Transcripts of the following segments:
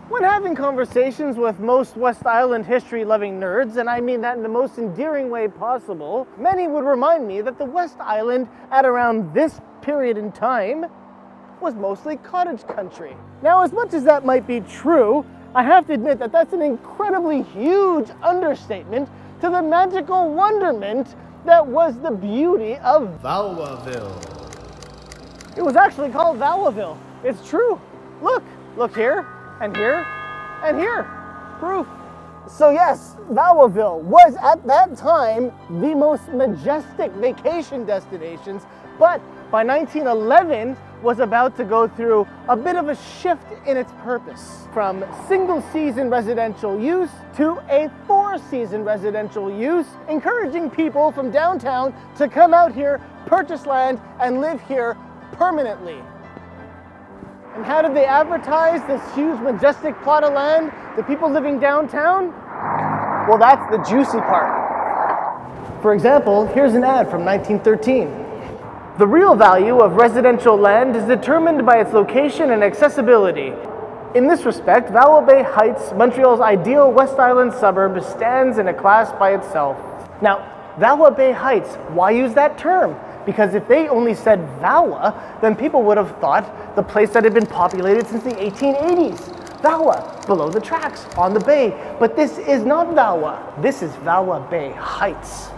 When having conversations with most West Island history-loving nerds, and I mean that in the most endearing way possible, many would remind me that the West Island at around this period in time was mostly cottage country. Now, as much as that might be true, I have to admit that that's an incredibly huge understatement to the magical wonderment that was the beauty of Valleyville. It was actually called Valleyville. It's true. Look here, and here, and here. Proof. So yes, Valleyville was at that time the most majestic vacation destinations, but by 1911 was about to go through a bit of a shift in its purpose from single-season residential use to a 4-season residential use, encouraging people from downtown to come out here, purchase land, and live here permanently. And how did they advertise this huge, majestic plot of land to people living downtown? Well, that's the juicy part. For example, here's an ad from 1913. The real value of residential land is determined by its location and accessibility. In this respect, Valbay Heights, Montreal's ideal West Island suburb, stands in a class by itself. Now, Valbay Heights, why use that term? Because if they only said Vala, then people would have thought the place that had been populated since the 1880s. Vala, below the tracks, on the bay. But this is not Vala. This is Valbay Heights.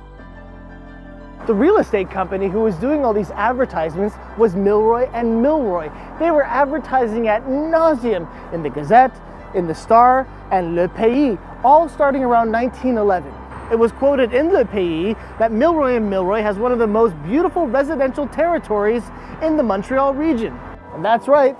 The real estate company who was doing all these advertisements was Milroy and Milroy. They were advertising ad nauseum in the Gazette, in the Star, and Le Pays, all starting around 1911. It was quoted in Le Pays that Milroy and Milroy has one of the most beautiful residential territories in the Montreal region. And that's right,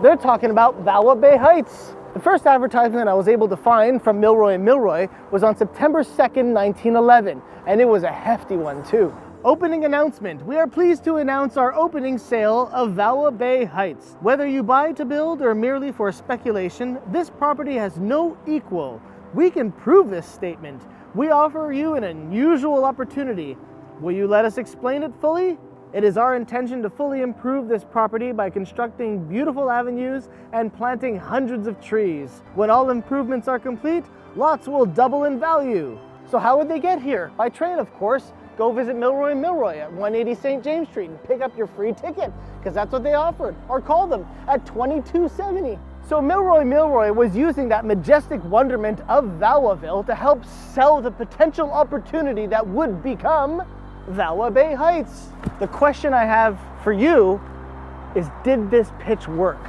they're talking about Valbay Heights. The first advertisement I was able to find from Milroy and Milroy was on September 2nd, 1911, and it was a hefty one too. Opening announcement. We are pleased to announce our opening sale of Valbay Heights. Whether you buy to build or merely for speculation, this property has no equal. We can prove this statement. We offer you an unusual opportunity. Will you let us explain it fully? It is our intention to fully improve this property by constructing beautiful avenues and planting hundreds of trees. When all improvements are complete, lots will double in value. So how would they get here? By train, of course. Go visit Milroy Milroy at 180 St. James Street and pick up your free ticket, because that's what they offered. Or call them at 2270. So Milroy Milroy was using that majestic wonderment of Valleyville to help sell the potential opportunity that would become Valbay Heights. The question I have for you is, did this pitch work?